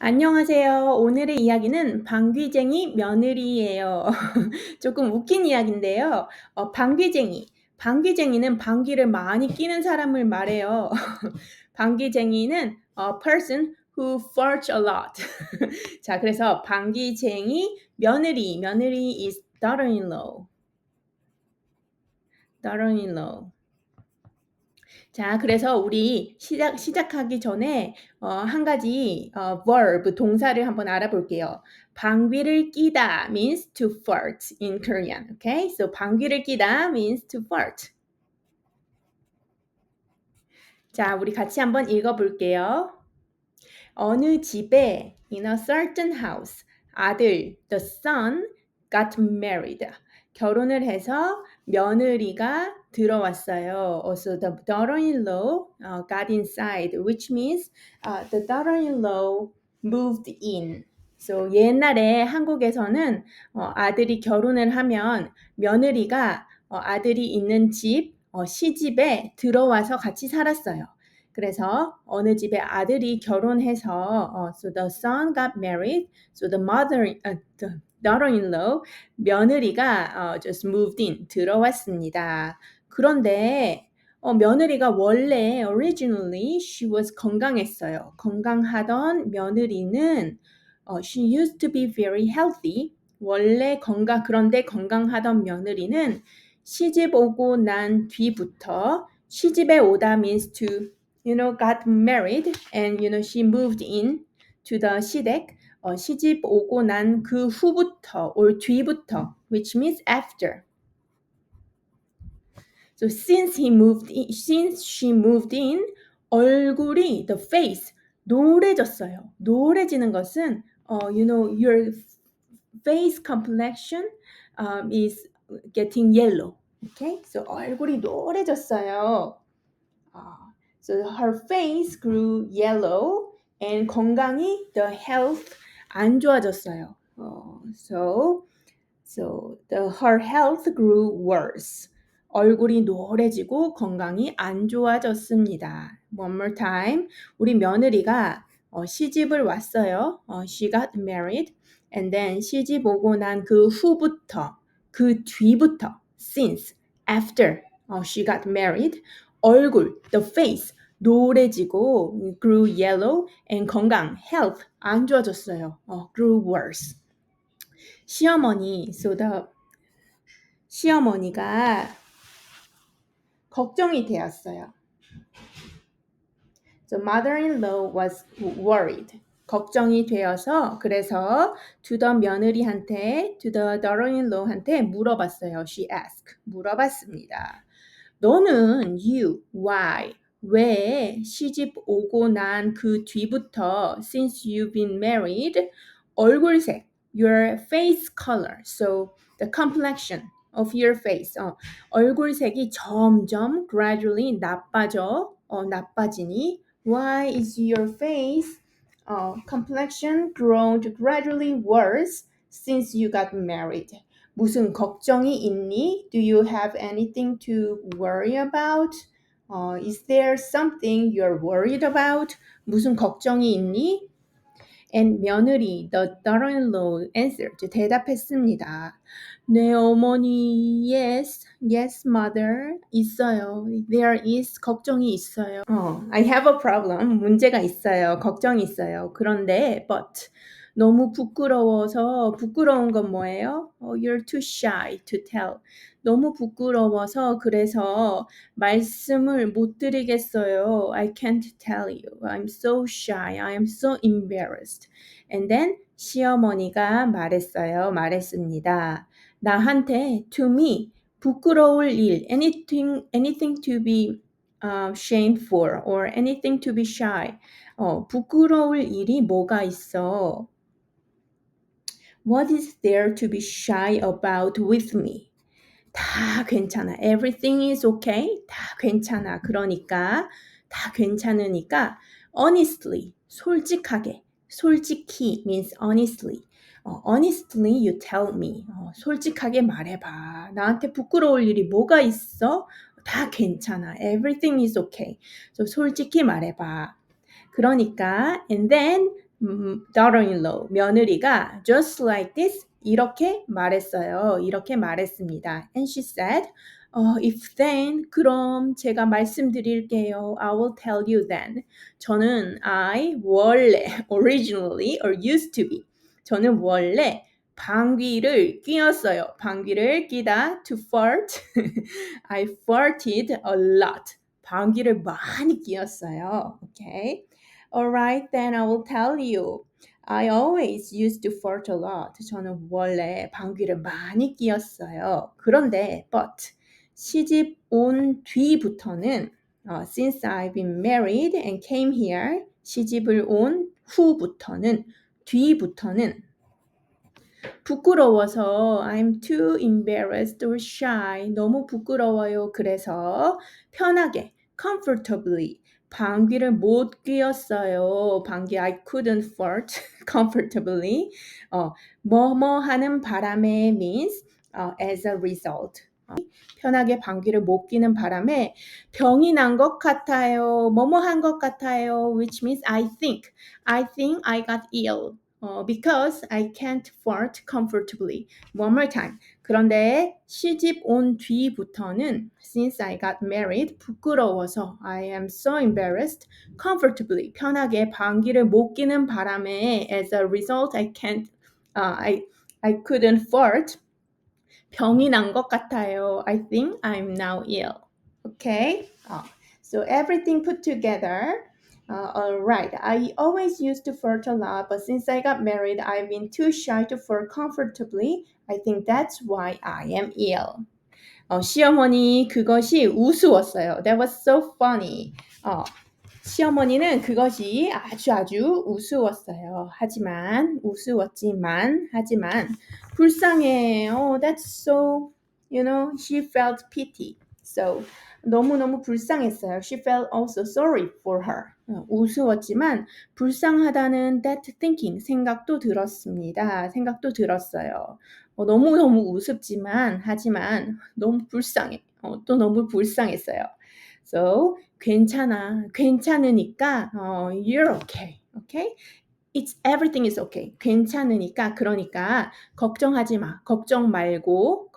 안녕하세요. 오늘의 이야기는 방귀쟁이 며느리예요. 조금 웃긴 이야기인데요. 방귀쟁이. 방귀쟁이는 방귀를 많이 뀌는 사람을 말해요. 방귀쟁이는 a person who farts a lot. 자, 그래서 방귀쟁이 며느리. 며느리 is daughter-in-law. daughter-in-law. 자, 그래서 우리 시작하기 전에 한 가지 verb, 동사를 한번 알아볼게요. 방귀를 뀌다 means to fart in Korean. Okay? So 방귀를 뀌다 means to fart. 자, 우리 같이 한번 읽어볼게요. 어느 집에 in a certain house 아들, the son got married. 결혼을 해서 며느리가 들어왔어요. Also the daughter-in-law got inside, which means the daughter-in-law moved in. So 옛날에 한국에서는 아들이 결혼을 하면 며느리가 아들이 있는 집 시집에 들어와서 같이 살았어요. 그래서 어느 집에 아들이 결혼해서 so the son got married, so the the daughter-in-law 며느리가 just moved in 들어왔습니다. 그런데 며느리가 원래 originally she was 건강했어요. 건강하던 며느리는 she used to be very healthy. 원래 그런데 건강하던 며느리는 시집 오고 난 뒤부터 시집에 오다 means to got married and she moved in to the 시댁. 시집 오고 난 그 후부터 or 뒤부터, which means after. So since she moved in, 얼굴이 the face 노래졌어요. 노래지는 것은 your face complexion is getting yellow. Okay? So 얼굴이 노래졌어요. So her face grew yellow and 건강이 the health 안 좋아졌어요. So her health grew worse. 얼굴이 노래지고 건강이 안 좋아졌습니다. One more time. 우리 며느리가 시집을 왔어요. She got married. And then 시집 오고 난 그 후부터, 그 뒤부터, since, after she got married, 얼굴, the face, 노래지고 grew yellow and 건강, health 안 좋아졌어요. grew worse. 시어머니가 걱정이 되었어요. So mother-in-law was worried. 걱정이 되어서 그래서 to the daughter-in-law한테 물어봤어요. She asked. 물어봤습니다. 너는 why, 왜 시집 오고 난 그 뒤부터 since you've been married, 얼굴색, your face color, so the complexion of your face, 얼굴색이 점점 gradually 나빠지니 why is your face complexion grown gradually worse since you got married? 무슨 걱정이 있니? Do you have anything to worry about? Is there something you're worried about? 무슨 걱정이 있니? And 며느리, the daughter-in-law answered, 대답했습니다. 네, 어머니, yes, mother, 있어요. There is, 걱정이 있어요. I have a problem, 문제가 있어요. 걱정이 있어요. 그런데, but, 너무 부끄러운 건 뭐예요? You're too shy to tell. 너무 부끄러워서 그래서 말씀을 못 드리겠어요. I can't tell you. I'm so shy. I am so embarrassed. And then 시어머니가 말했습니다. 나한테, to me, 부끄러울 일, anything to be shamed for or anything to be shy. 부끄러울 일이 뭐가 있어? What is there to be shy about with me? 다 괜찮아. Everything is okay. 다 괜찮아. 그러니까 다 괜찮으니까 honestly, 솔직히 means honestly. honestly you tell me. 솔직하게 말해봐. 나한테 부끄러울 일이 뭐가 있어? 다 괜찮아. Everything is okay. So 솔직히 말해봐. 그러니까 and then daughter-in-law, 며느리가 just like this, 이렇게 말했어요. 이렇게 말했습니다. And she said, if then, 그럼 제가 말씀드릴게요. I will tell you then. 저는 원래, originally, or used to be. 저는 원래 방귀를 뀌었어요. 방귀를 끼다, to fart. I farted a lot. 방귀를 많이 뀌었어요. Okay. Alright, then I will tell you. I always used to fart a lot. 저는 원래 방귀를 많이 뀌었어요. 그런데, but 시집 온 뒤부터는 since I've been married and came here, 시집을 온 후부터는, 뒤부터는 부끄러워서 I'm too embarrassed or shy. 너무 부끄러워요. 그래서 편하게 comfortably 방귀를 못 뀌었어요. 방귀 I couldn't fart comfortably. 뭐뭐 하는 바람에 means as a result. 편하게 방귀를 못 뀌는 바람에 병이 난 것 같아요. 뭐뭐 한 것 같아요. Which means I think I got ill. Because I can't fart comfortably. One more time. 그런데 시집 온 뒤부터는 since I got married 부끄러워서 I am so embarrassed comfortably 편하게 방귀를 못 뀌는 바람에 as a result I couldn't fart 병이 난 것 같아요. I think I'm now ill. Okay? So everything put together. Alright, I always used to flirt a lot, but since I got married, I've been too shy to flirt comfortably. I think that's why I am ill. 시어머니 그것이 우스웠어요. That was so funny. 시어머니는 그것이 아주 우스웠어요. 하지만 불쌍해. That's so, she felt pity. So 너무너무 불쌍했어요. She felt also sorry for her. 우스웠지만 불쌍하다는 that thinking 생각도 들었습니다. 생각도 들었어요. 너무너무 우습지만 하지만 너무 불쌍해. 또 너무 불쌍했어요. So 괜찮으니까 you're okay. Okay? Everything is okay. 괜찮으니까 그러니까 걱정하지 말고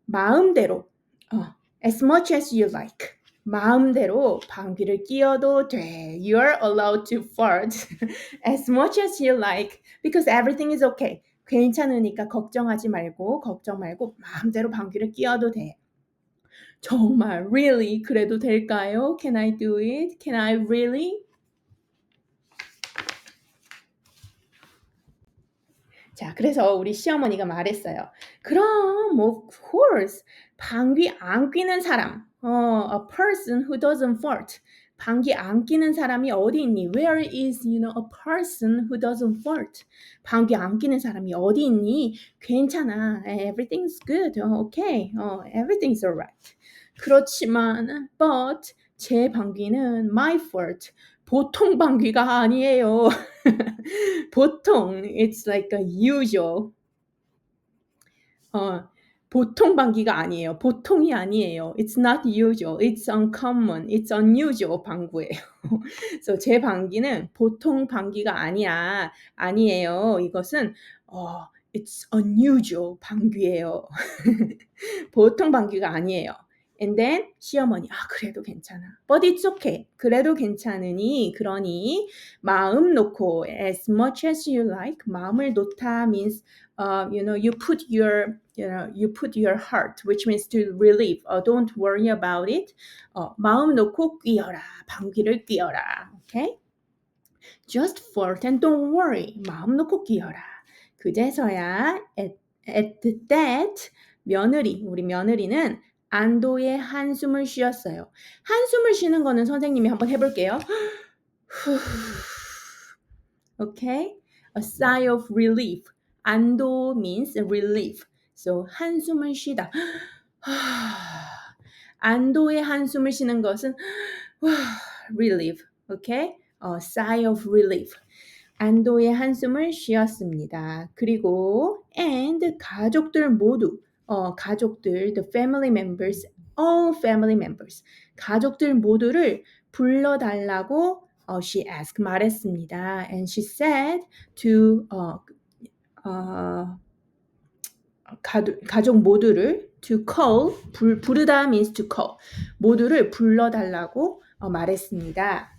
마음대로 as much as you like. 마음대로 방귀를 뀌어도 돼. You're allowed to fart as much as you like because everything is okay. 괜찮으니까 걱정 말고 마음대로 방귀를 뀌어도 돼. 정말 really 그래도 될까요? Can I do it? Can I really? 자, 그래서 우리 시어머니가 말했어요. 그럼 of course 방귀 안 뀌는 사람, a person who doesn't fart. 방귀 안 뀌는 사람이 어디 있니? Where is, a person who doesn't fart? 방귀 안 뀌는 사람이 어디 있니? 괜찮아. Everything's good. Okay. Everything's alright. 그렇지만, but 제 방귀는 my fart. 보통 방귀가 아니에요. 보통, it's like a usual. 보통 방귀가 아니에요. 보통이 아니에요. It's not usual. It's uncommon. It's unusual 방구예요. So 제 방귀는 보통 방귀가 아니에요. 이것은 it's unusual 방귀예요. 보통 방귀가 아니에요. And then 시어머니 그래도 괜찮아. But it's okay. 그래도 괜찮으니 그러니 마음 놓고 as much as you like. 마음을 놓다 means you put your heart, which means to relieve. Don't worry about it. 마음 놓고 뀌어라. 방귀를 뀌어라. Okay? Just fart and don't worry. 마음 놓고 뀌어라. 그제서야 at that 우리 며느리는 안도의 한숨을 쉬었어요. 한숨을 쉬는 거는 선생님이 한번 해볼게요. Okay? A sigh of relief. 안도 means relief. So 한숨을 쉬다. 안도의 한숨을 쉬는 것은 relief. Okay? A sigh of relief. 안도의 한숨을 쉬었습니다. 그리고 and 가족들 모두 가족들, the family members, all family members, 가족들 모두를 불러달라고 she asked 말했습니다. And she said to 가족 모두를 to call 부르다 means to call 모두를 불러달라고 말했습니다.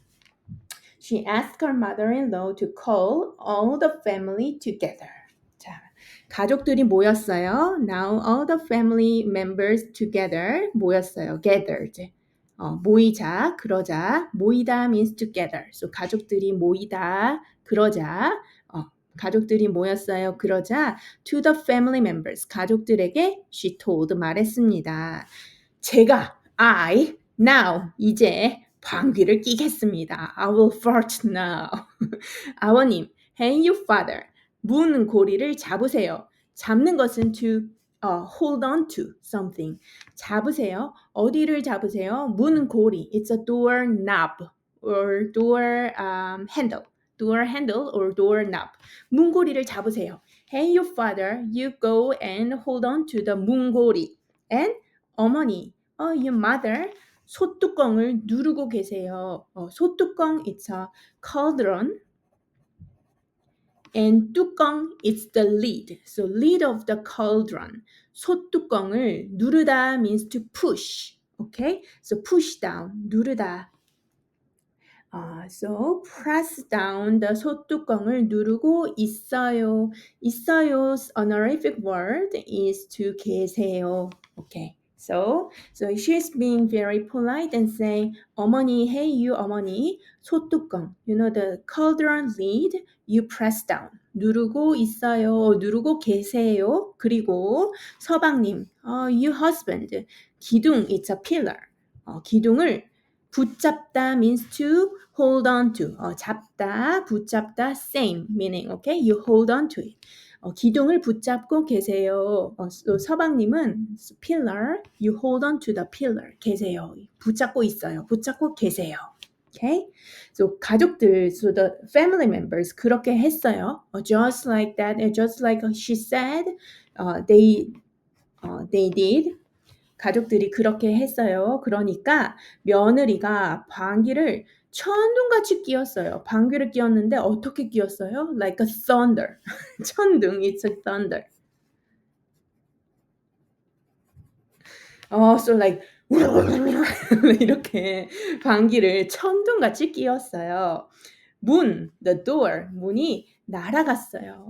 She asked her mother-in-law to call all the family together. 자, 가족들이 모였어요. Now all the family members together 모였어요. Gathered. 모이자, 그러자. 모이다 means together. So 가족들이 모이다, 그러자. 가족들이 모였어요. 그러자 to the family members. 가족들에게 she told 말했습니다. 제가 I now 이제 방귀를 뀌겠습니다. I will fart now. 아버님, hey you father. 문 고리를 잡으세요. 잡는 것은 to hold on to something. 잡으세요. 어디를 잡으세요? 문 고리. It's a door knob or door handle. Door handle or door knob. 문고리를 잡으세요. Hey you father, you go and hold on to the 문고리. And 어머니, your mother, 소뚜껑을 누르고 계세요. 소뚜껑, it's a cauldron. And 뚜껑, it's the lid. So lid of the cauldron. 소뚜껑을 누르다 means to push. Okay? So push down, 누르다. So press down the 소뚜껑을 누르고 있어요. 있어요's honorific word is to 계세요. Okay. So she's being very polite and saying, 어머니, hey you 어머니, 소뚜껑, you know the cauldron lid, you press down. 누르고 있어요. 누르고 계세요. 그리고 서방님, you husband, 기둥, it's a pillar. 기둥을 붙잡다 means to hold on to. 잡다, 붙잡다, same meaning. Okay, you hold on to it. 기둥을 붙잡고 계세요. 서방님은 pillar, you hold on to the pillar. 계세요. 붙잡고 있어요. 붙잡고 계세요. Okay, so 가족들, so the family members 그렇게 했어요. Just like that, just like she said, they did. 가족들이 그렇게 했어요. 그러니까 며느리가 방귀를 천둥같이 뀌었어요. 방귀를 뀌었는데 어떻게 뀌었어요? Like a thunder. 천둥, it's a thunder. So like 이렇게 방귀를 천둥같이 뀌었어요. 문, the door, 문이 날아갔어요.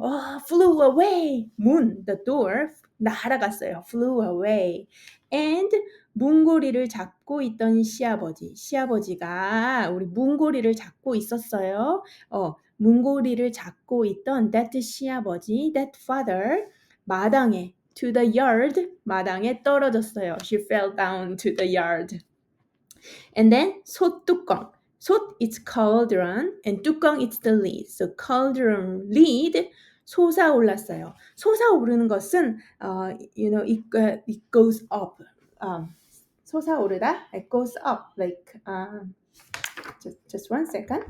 Flew away. 문, the door, 날아갔어요. Flew away. And 문고리를 잡고 있던 시아버지가 우리 문고리를 잡고 있었어요. 문고리를 잡고 있던 that 시아버지, that father, 마당에 to the yard, 마당에 떨어졌어요. She fell down to the yard. And then 소뚜껑. 솥 it's cauldron and 뚜껑 it's the lid. So cauldron lid 솟아올랐어요. 솟아오르는 것은 you know it goes up. 솟아오르다 it goes up like just one second.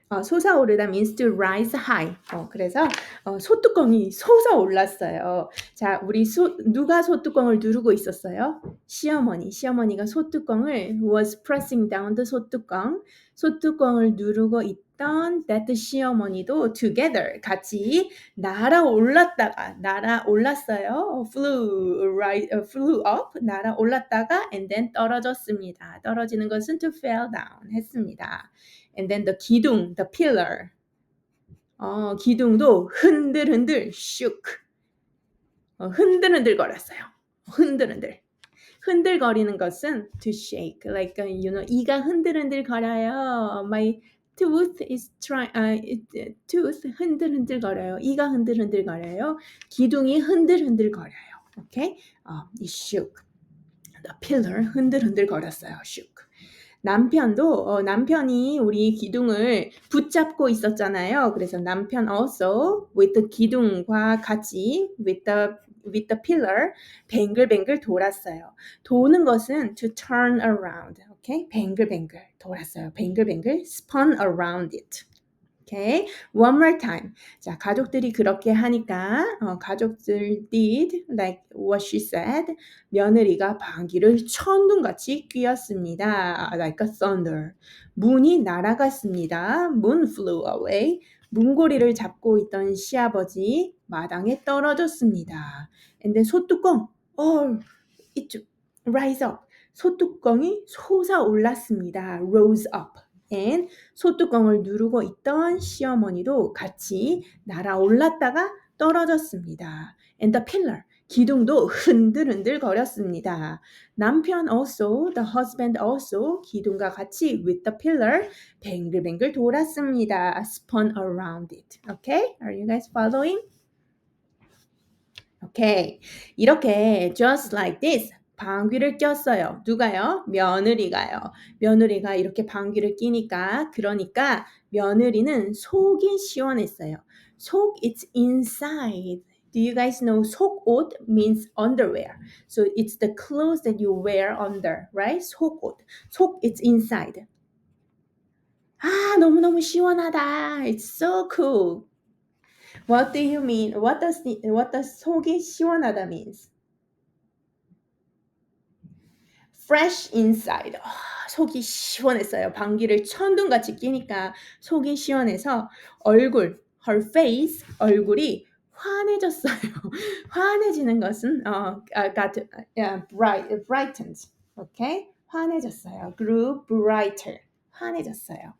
솟아오르다 means to rise high. 그래서 소뚜껑이 솟아올랐어요. 자, 우리 누가 소뚜껑을 누르고 있었어요? 시어머니가 소뚜껑을 was pressing down the 소뚜껑을 누르고 있던 that 시어머니도 together 같이 날아올랐어요. flew up 날아올랐다가 and then 떨어졌습니다. 떨어지는 것은 to fell down 했습니다. And then the 기둥, the pillar. 기둥도 흔들흔들 shook. 흔들흔들 거렸어요. 흔들거리는 것은 to shake. Like you know, 이가 흔들흔들 거려요. My tooth is tooth 흔들흔들 거려요. 이가 흔들흔들 거려요. 기둥이 흔들흔들 거려요. Okay? It shook. The pillar 흔들흔들 거렸어요. shook. 남편이 우리 기둥을 붙잡고 있었잖아요. 그래서 남편 also with the 기둥과 같이 with the pillar 뱅글뱅글 돌았어요. 도는 것은 to turn around. Okay? 뱅글뱅글 돌았어요. 뱅글뱅글 spun around it. Okay, one more time. 자, 가족들이 그렇게 하니까 가족들 did like what she said. 며느리가 방귀를 천둥같이 뀌었습니다. Like a thunder. 문이 날아갔습니다. Moon flew away. 문고리를 잡고 있던 시아버지 마당에 떨어졌습니다. And then 소뚜껑. it rise up. 소뚜껑이 솟아올랐습니다. Rose up. And 소뚜껑을 누르고 있던 시어머니도 같이 날아올랐다가 떨어졌습니다. And the pillar. 기둥도 흔들흔들 거렸습니다. 남편 also, the husband also 기둥과 같이 with the pillar 뱅글뱅글 돌았습니다. Spun around it. Okay? Are you guys following? Okay. 이렇게 just like this 방귀를 꼈어요. 누가요? 며느리가요. 며느리가 이렇게 방귀를 끼니까 그러니까 며느리는 속이 시원했어요. 속 it's inside. Do you guys know 속옷 means underwear. So it's the clothes that you wear under, right? 속옷. 속 it's inside. 아, 너무너무 시원하다. It's so cool. What do you mean? What does 속이 시원하다 means? Fresh inside. 속이 시원했어요. 방귀를 천둥같이 끼니까 속이 시원해서 얼굴, her face, 얼굴이 환해졌어요. 환해지는 것은 got brightened. Okay? 환해졌어요. grew brighter. 환해졌어요.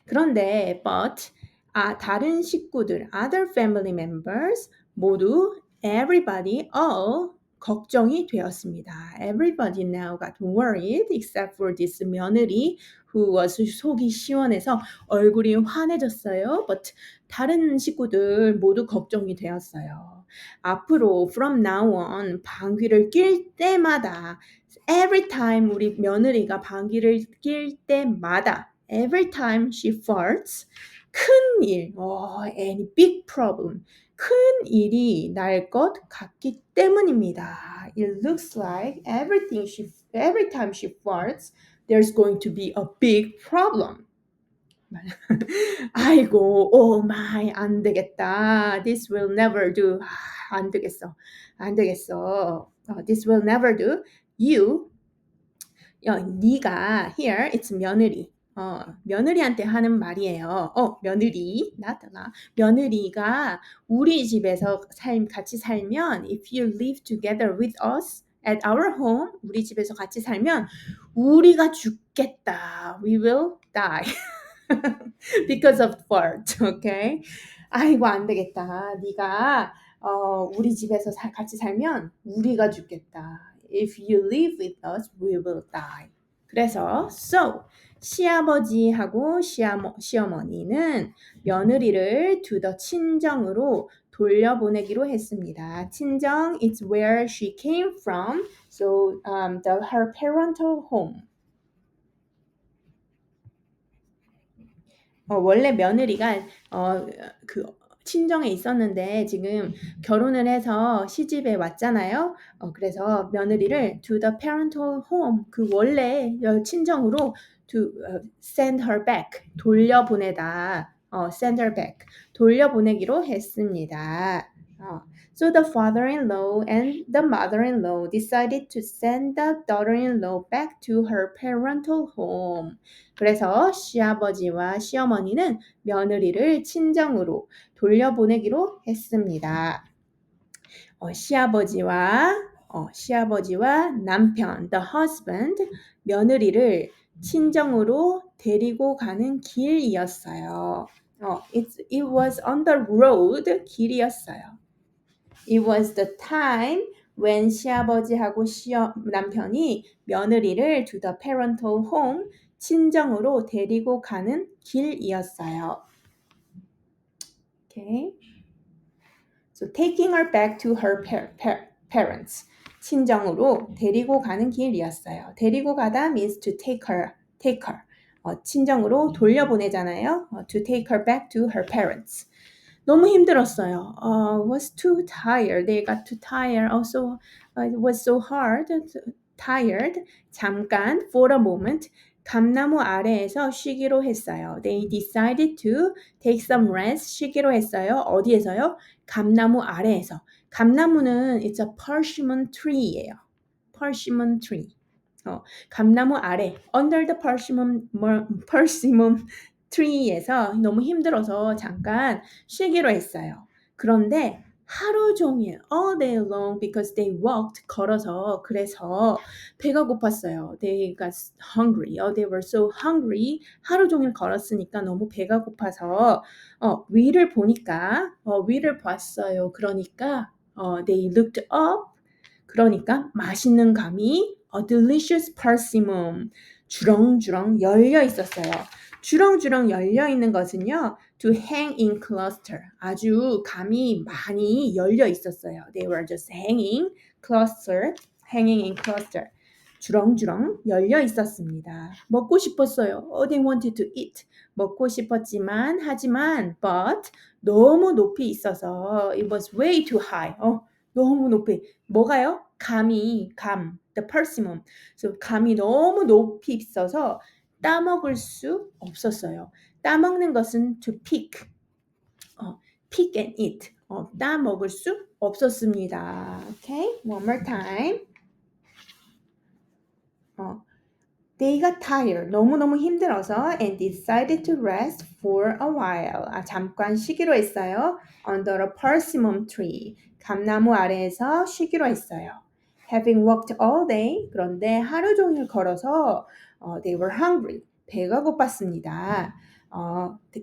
그런데 but 다른 식구들, other family members 모두 everybody, all 걱정이 되었습니다. Everybody now got worried except for this 며느리 who was 속이 시원해서 얼굴이 환해졌어요. But 다른 식구들 모두 걱정이 되었어요. 앞으로 from now on 방귀를 낄 때마다 every time 우리 며느리가 방귀를 낄 때마다 every time she farts 큰일, any big problem, 큰 일이 날 것 같기 때문입니다. It looks like every time she farts, there's going to be a big problem. 아이고, oh my, 안 되겠다. This will never do. 안 되겠어. This will never do. 네가 here, it's 며느리. 며느리한테 하는 말이에요. 며느리, 나타나. 며느리가 우리 집에서 같이 살면, if you live together with us at our home, 우리 집에서 같이 살면 우리가 죽겠다. We will die. Because of fart, okay? 아이고 안 되겠다. 네가 우리 집에서 같이 살면 우리가 죽겠다. If you live with us, we will die. 그래서 so 시아버지하고 시어머니는 며느리를 to the 친정으로 돌려보내기로 했습니다. 친정 is where she came from, so her parental home. 원래 며느리가 그 친정에 있었는데 지금 결혼을 해서 시집에 왔잖아요. 그래서 며느리를 to the parental home, 그 원래 친정으로 to send her back, 돌려보내다. send her back, 돌려보내기로 했습니다. So the father-in-law and the mother-in-law decided to send the daughter-in-law back to her parental home. 그래서 시아버지와 시어머니는 며느리를 친정으로 돌려보내기로 했습니다. 시아버지와 남편, the husband, 며느리를 친정으로 데리고 가는 길이었어요. It was on the road, 길이었어요. It was the time when 시아버지하고 남편이 며느리를 to the parental home, 친정으로 데리고 가는 길이었어요. Okay. So taking her back to her parents. 친정으로 데리고 가는 길이었어요. 데리고 가다 means to take her. 친정으로 돌려보내잖아요. To take her back to her parents. 너무 힘들었어요. Was too tired. They got too tired. Also, it was so hard. Tired. 잠깐, for a moment. 감나무 아래에서 쉬기로 했어요. They decided to take some rest. 쉬기로 했어요. 어디에서요? 감나무 아래에서. 감나무는 it's a persimmon tree예요. persimmon tree. 감나무 아래 under the persimmon tree에서 너무 힘들어서 잠깐 쉬기로 했어요. 그런데 하루 종일 all day long because they walked 걸어서 그래서 배가 고팠어요. They got hungry. They were so hungry. 하루 종일 걸었으니까 너무 배가 고파서 위를 보니까 위를 봤어요. 그러니까 they looked up. 그러니까 맛있는 감이 a delicious persimmon 주렁주렁 열려 있었어요. 주렁주렁 열려 있는 것은요, to hang in cluster 아주 감이 많이 열려 있었어요. They were just hanging in cluster. 주렁주렁 열려 있었습니다. 먹고 싶었어요. They wanted to eat. 먹고 싶었지만 하지만 but 너무 높이 있어서 it was way too high. 너무 높이. 뭐가요? the persimmon. So 감이 너무 높이 있어서 따먹을 수 없었어요. 따먹는 것은 to pick. pick and eat. 따먹을 수 없었습니다. Okay? One more time. They got tired. 너무너무 힘들어서 and decided to rest for a while. 잠깐 쉬기로 했어요. Under a persimmon tree. 감나무 아래에서 쉬기로 했어요. Having walked all day. 그런데 하루 종일 걸어서 they were hungry. 배가 고팠습니다.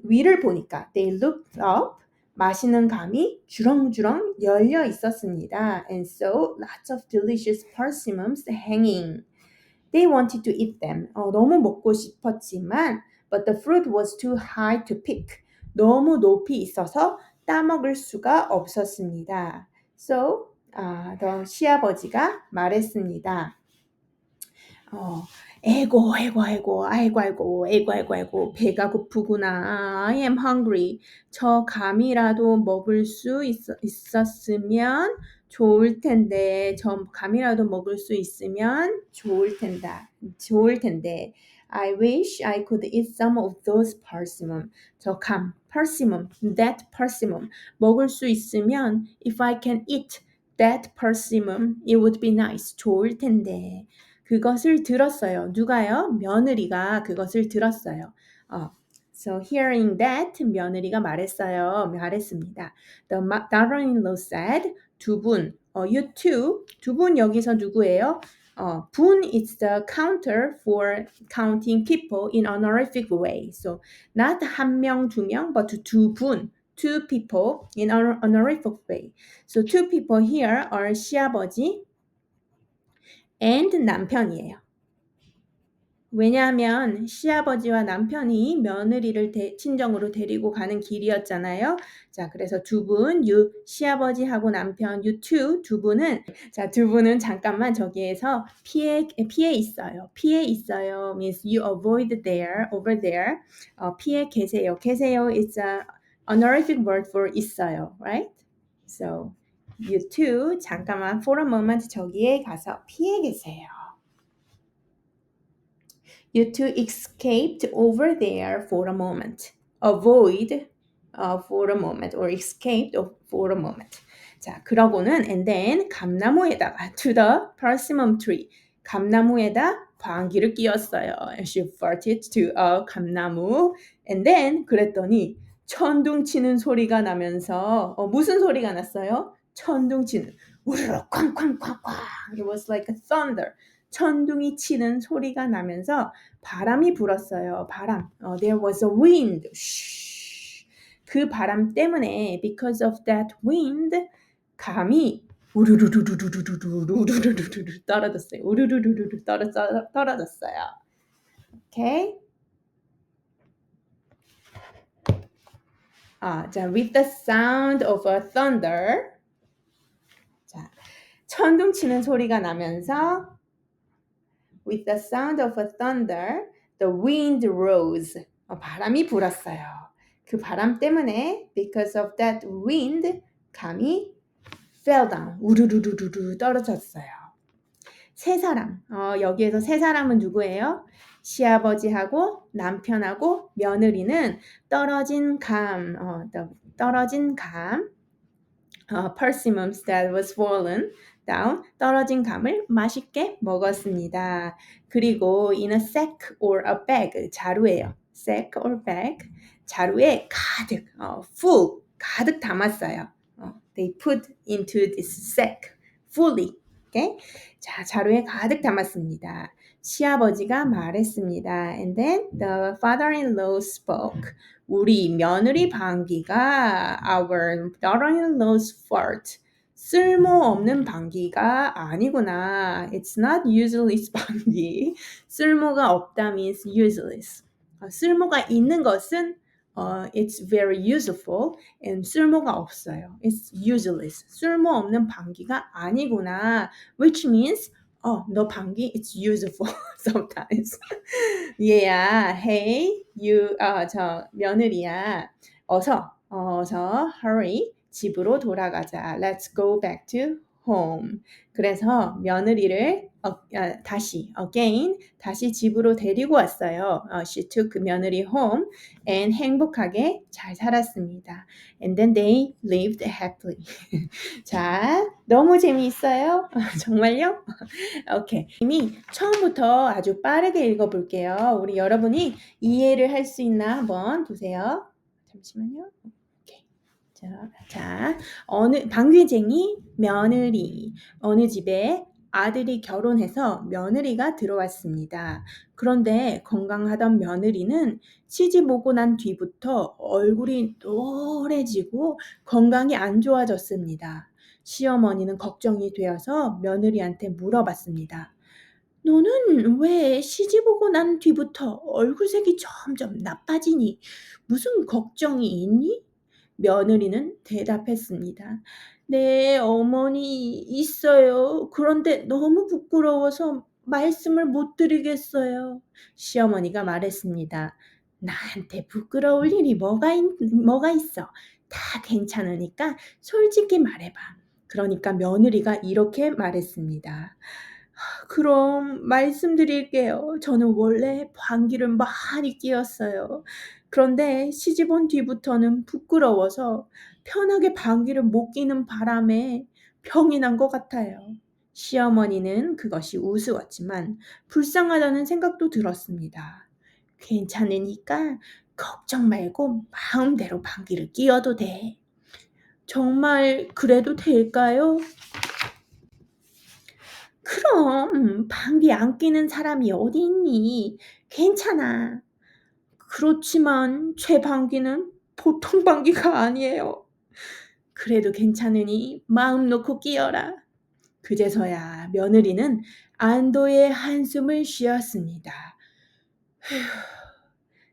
위를 보니까 they looked up. 맛있는 감이 주렁주렁 열려 있었습니다. And so lots of delicious persimmons hanging. They wanted to eat them. 너무 먹고 싶었지만 but the fruit was too high to pick. 너무 높이 있어서 따먹을 수가 없었습니다. So, 더 시아버지가 말했습니다. 아이고, 배가 고프구나. I am hungry. 저 감이라도 먹을 수 있었으면 좋을 텐데, 저 감이라도 먹을 수 있으면 좋을 텐데. I wish I could eat some of those persimmon. 저 감, persimmon, that persimmon. 먹을 수 있으면, if I can eat that persimmon, it would be nice. 좋을 텐데. 그것을 들었어요. 누가요? 며느리가 그것을 들었어요. So hearing that, 며느리가 말했습니다. The daughter-in-law said, 두 분, you two, 두 분 여기서 누구예요? 분 is the counter for counting people in honorific way. So not 한 명, 두 명, but 두 분. Two people in honorific way. So two people here are 시아버지 and 남편이에요. 왜냐하면 시아버지와 남편이 며느리를 친정으로 데리고 가는 길이었잖아요. 자, 그래서 두 분, 시아버지하고 남편, 두 분은, 두 분은 잠깐만 저기에서 피해 있어요. 피해 있어요 means you avoid there, over there. 피해 계세요. 계세요 is a honorific word for 있어요, right? So, you two, 잠깐만 for a moment 저기에 가서 피해 계세요. You two escaped over there for a moment. Avoid for a moment or escaped for a moment. 자, 그러고는 and then 감나무에다가 to the persimmon tree. 감나무에다 방귀를 뀌었어요. She farted to a 감나무. And then 그랬더니 천둥 치는 소리가 나면서 무슨 소리가 났어요? 천둥 치는 우르르 쾅쾅쾅쾅. It was like a thunder. 천둥이 치는 소리가 나면서 바람이 불었어요. 바람. There was a wind. 그 바람 때문에 because of that wind 감이 우르르르르르르르르르르 떨어졌어요. 우르르르르르 떨어졌어요. Okay? 자, with the sound of a thunder. 자, 천둥 치는 소리가 나면서 with the sound of a thunder, the wind rose. 바람이 불었어요. 그 바람 때문에 because of that wind, 감이 fell down. 우르르르르르 떨어졌어요. 세 사람. 여기에서 세 사람은 누구예요? 시아버지하고 남편하고 며느리는 떨어진 감, 떨어진 감, persimmons that was fallen down, 떨어진 감을 맛있게 먹었습니다. 그리고 in a sack or a bag, 자루예요. sack or bag, 자루에 가득, full, 가득 담았어요. They put into this sack fully. Okay? 자, 자루에 가득 담았습니다. 시아버지가 말했습니다. And then the father-in-law spoke. 우리 며느리 방귀가 our daughter-in-law's fault. 쓸모없는 방귀가 아니구나. It's not useless 방귀. 쓸모가 없다 means useless. 쓸모가 있는 것은 it's very useful and 쓸모가 없어요. It's useless. 쓸모없는 방귀가 아니구나. Which means 너 방귀 it's useful sometimes. 얘야, hey, 저 며느리야, 어서 hurry, 집으로 돌아가자. Let's go back to home. 그래서 며느리를 다시 집으로 데리고 왔어요. She took 며느리 home and 행복하게 잘 살았습니다. And then they lived happily. 자, 너무 재미있어요? 정말요? 오케이. 이미 처음부터 아주 빠르게 읽어볼게요. 우리 여러분이 이해를 할 수 있나 한번 보세요. 잠시만요. 오케이. 자, 방귀쟁이 며느리. 어느 집에 아들이 결혼해서 며느리가 들어왔습니다. 그런데 건강하던 며느리는 시집 오고 난 뒤부터 얼굴이 노래지고 건강이 안 좋아졌습니다. 시어머니는 걱정이 되어서 며느리한테 물어봤습니다. 너는 왜 시집 오고 난 뒤부터 얼굴색이 점점 나빠지니? 무슨 걱정이 있니? 며느리는 대답했습니다. 네, 어머니, 있어요. 그런데 너무 부끄러워서 말씀을 못 드리겠어요. 시어머니가 말했습니다. 나한테 부끄러울 일이 뭐가 있어? 다 괜찮으니까 솔직히 말해봐. 그러니까 며느리가 이렇게 말했습니다. 그럼 말씀드릴게요. 저는 원래 방귀를 많이 뀌었어요. 그런데 시집 온 뒤부터는 부끄러워서 편하게 방귀를 못 뀌는 바람에 병이 난 것 같아요. 시어머니는 그것이 우스웠지만 불쌍하다는 생각도 들었습니다. 괜찮으니까 걱정 말고 마음대로 방귀를 뀌어도 돼. 정말 그래도 될까요? 그럼 방귀 안 뀌는 사람이 어디 있니? 괜찮아. 그렇지만 제 방귀는 보통 방귀가 아니에요. 그래도 괜찮으니 마음 놓고 끼어라. 그제서야 며느리는 안도의 한숨을 쉬었습니다. 휴.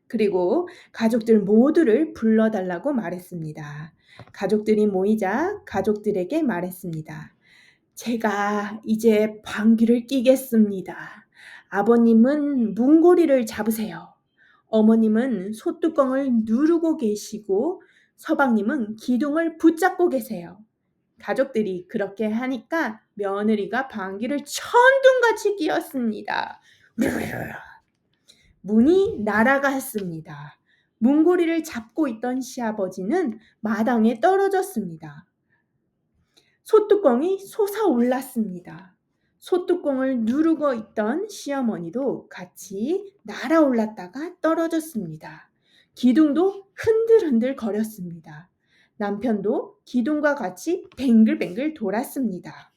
그리고 가족들 모두를 불러달라고 말했습니다. 가족들이 모이자 가족들에게 말했습니다. 제가 이제 방귀를 뀌겠습니다. 아버님은 문고리를 잡으세요. 어머님은 소뚜껑을 누르고 계시고 서방님은 기둥을 붙잡고 계세요. 가족들이 그렇게 하니까 며느리가 방귀를 천둥같이 뀌었습니다. 문이 날아갔습니다. 문고리를 잡고 있던 시아버지는 마당에 떨어졌습니다. 소뚜껑이 솟아올랐습니다. 소뚜껑을 누르고 있던 시어머니도 같이 날아올랐다가 떨어졌습니다. 기둥도 흔들흔들 거렸습니다. 남편도 기둥과 같이 뱅글뱅글 돌았습니다.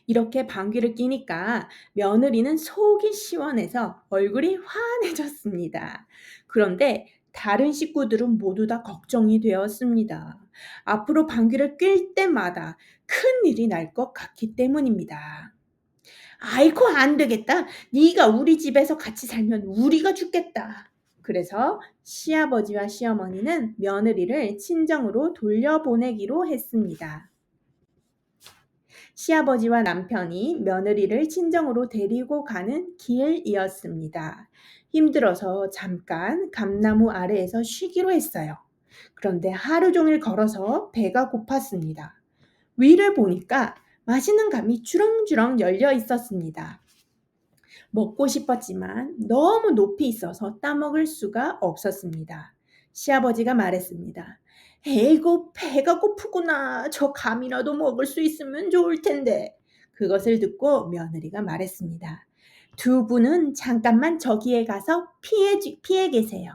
이렇게 방귀를 뀌니까 며느리는 속이 시원해서 얼굴이 환해졌습니다. 그런데 다른 식구들은 모두 다 걱정이 되었습니다. 앞으로 방귀를 낄 때마다 큰일이 날 것 같기 때문입니다. 아이고 안 되겠다. 네가 우리 집에서 같이 살면 우리가 죽겠다. 그래서 시아버지와 시어머니는 며느리를 친정으로 돌려보내기로 했습니다. 시아버지와 남편이 며느리를 친정으로 데리고 가는 길이었습니다. 힘들어서 잠깐 감나무 아래에서 쉬기로 했어요. 그런데 하루 종일 걸어서 배가 고팠습니다. 위를 보니까 맛있는 감이 주렁주렁 열려 있었습니다. 먹고 싶었지만 너무 높이 있어서 따먹을 수가 없었습니다. 시아버지가 말했습니다. 에이고, 배가 고프구나. 저 감이라도 먹을 수 있으면 좋을 텐데. 그것을 듣고 며느리가 말했습니다. 두 분은 잠깐만 저기에 가서 피해 계세요.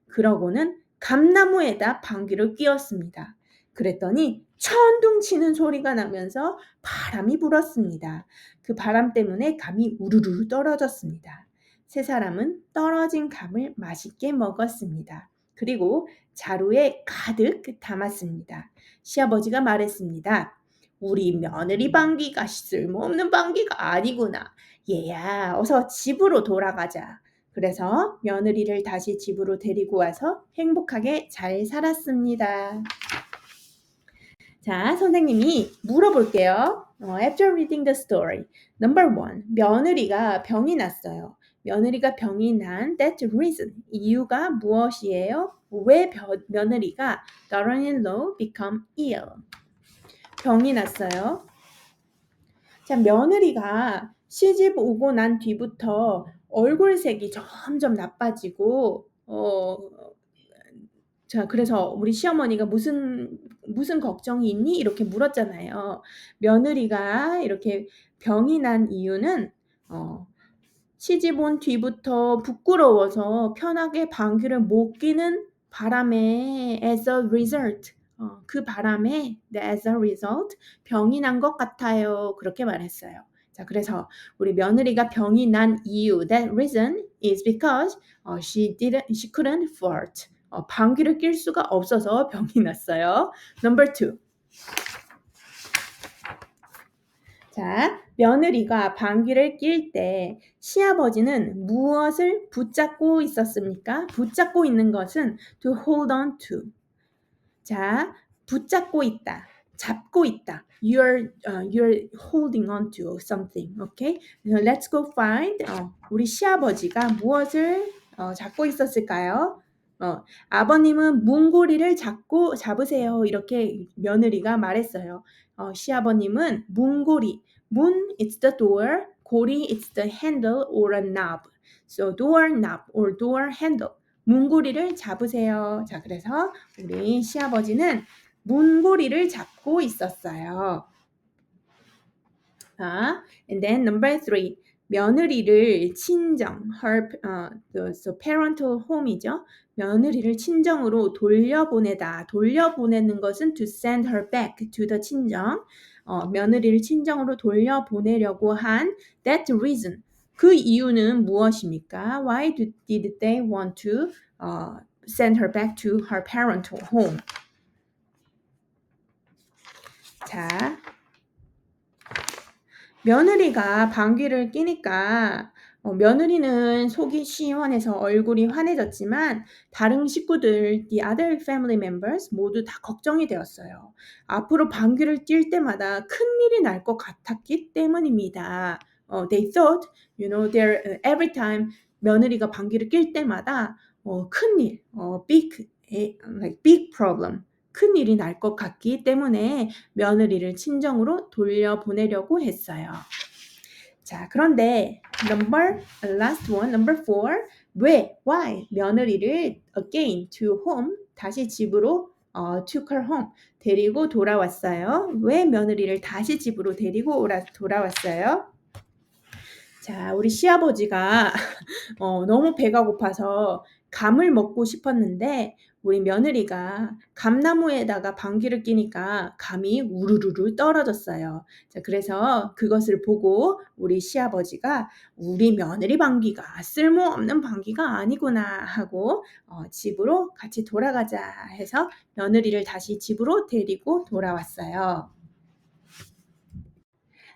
그러고는 감나무에다 방귀를 뀌었습니다. 그랬더니 천둥 치는 소리가 나면서 바람이 불었습니다. 그 바람 때문에 감이 우르르 떨어졌습니다. 세 사람은 떨어진 감을 맛있게 먹었습니다. 그리고 자루에 가득 담았습니다. 시아버지가 말했습니다. 우리 며느리 방귀가 쓸모없는 방귀가 아니구나. 얘야, 어서 집으로 돌아가자. 그래서 며느리를 다시 집으로 데리고 와서 행복하게 잘 살았습니다. 자, 선생님이 물어볼게요. After reading the story, number 1, 며느리가 병이 났어요. 며느리가 병이 난 that reason, 이유가 무엇이에요? 왜 며느리가 daughter-in-law become ill? 병이 났어요. 자, 며느리가 시집 오고 난 뒤부터 얼굴색이 점점 나빠지고 자, 그래서 우리 시어머니가 무슨 걱정이 있니? 이렇게 물었잖아요. 며느리가 이렇게 병이 난 이유는 시집 온 뒤부터 부끄러워서 편하게 방귀를 못 뀌는 바람에 as a result 그 바람에 as a result 병이 난 것 같아요. 그렇게 말했어요. 자, 그래서 우리 며느리가 병이 난 이유 that reason is because she couldn't fart. 방귀를 낄 수가 없어서 병이 났어요. Number 2. 자, 며느리가 방귀를 낄 때 시아버지는 무엇을 붙잡고 있었습니까? 붙잡고 있는 것은 to hold on to. 자, 붙잡고 있다. 잡고 있다. You're holding on to something. Okay? Let's go find. 우리 시아버지가 무엇을 잡고 있었을까요? 아버님은 문고리를 잡으세요. 이렇게 며느리가 말했어요. 시아버님은 문고리. 문, it's the door. 고리, it's the handle or a knob. So door knob or door handle. 문고리를 잡으세요. 자, 그래서 우리 시아버지는 문고리를 잡고 있었어요. And then number 3. 며느리를 친정, so parental home이죠. 며느리를 친정으로 돌려보내다. 돌려보내는 것은 to send her back to the 친정. 며느리를 친정으로 돌려보내려고 한 that reason. 그 이유는 무엇입니까? Why did they want to send her back to her parental home? 자, 며느리가 방귀를 뀌니까 며느리는 속이 시원해서 얼굴이 환해졌지만 다른 식구들, the other family members 모두 다 걱정이 되었어요. 앞으로 방귀를 낄 때마다 큰일이 날 것 같았기 때문입니다. They thought, every time 며느리가 방귀를 낄 때마다 큰일, big problem. 큰 일이 날 것 같기 때문에 며느리를 친정으로 돌려보내려고 했어요. 자, 그런데 last one, number 4. 왜, why 며느리를 again to home, 다시 집으로 took her home, 데리고 돌아왔어요. 왜 며느리를 다시 집으로 데리고 돌아왔어요? 자, 우리 시아버지가 너무 배가 고파서 감을 먹고 싶었는데 우리 며느리가 감나무에다가 방귀를 뀌니까 감이 우르르르 떨어졌어요. 자, 그래서 그것을 보고 우리 시아버지가 우리 며느리 방귀가 쓸모없는 방귀가 아니구나 하고 집으로 같이 돌아가자 해서 며느리를 다시 집으로 데리고 돌아왔어요.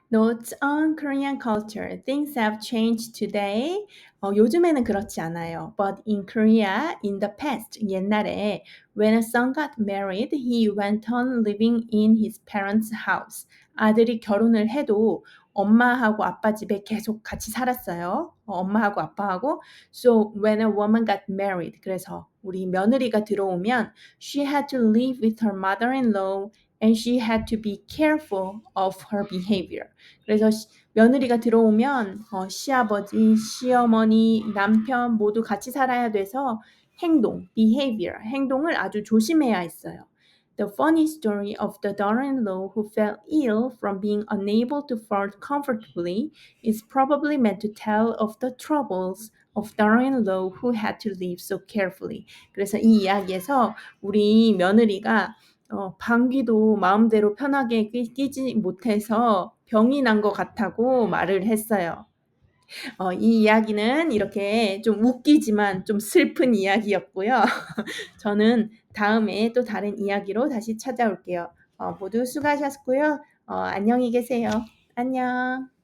Notes on Korean culture. Things have changed today. 요즘에는 그렇지 않아요. But in Korea, in the past, 옛날에 when a son got married, he went on living in his parents' house. 아들이 결혼을 해도 엄마하고 아빠 집에 계속 같이 살았어요. 엄마하고 아빠하고. So when a woman got married, 그래서 우리 며느리가 들어오면 she had to live with her mother-in-law and she had to be careful of her behavior. 그래서 며느리가 들어오면 시아버지, 시어머니, 남편 모두 같이 살아야 돼서 behavior, 행동을 아주 조심해야 했어요. The funny story of the daughter-in-law who fell ill from being unable to fart comfortably is probably meant to tell of the troubles of daughter-in-law who had to live so carefully. 그래서 이 이야기에서 우리 며느리가 방귀도 마음대로 편하게 끼지 못해서 병이 난 것 같다고 말을 했어요. 이 이야기는 이렇게 좀 웃기지만 좀 슬픈 이야기였고요. 저는 다음에 또 다른 이야기로 다시 찾아올게요. 모두 수고하셨고요. 안녕히 계세요. 안녕.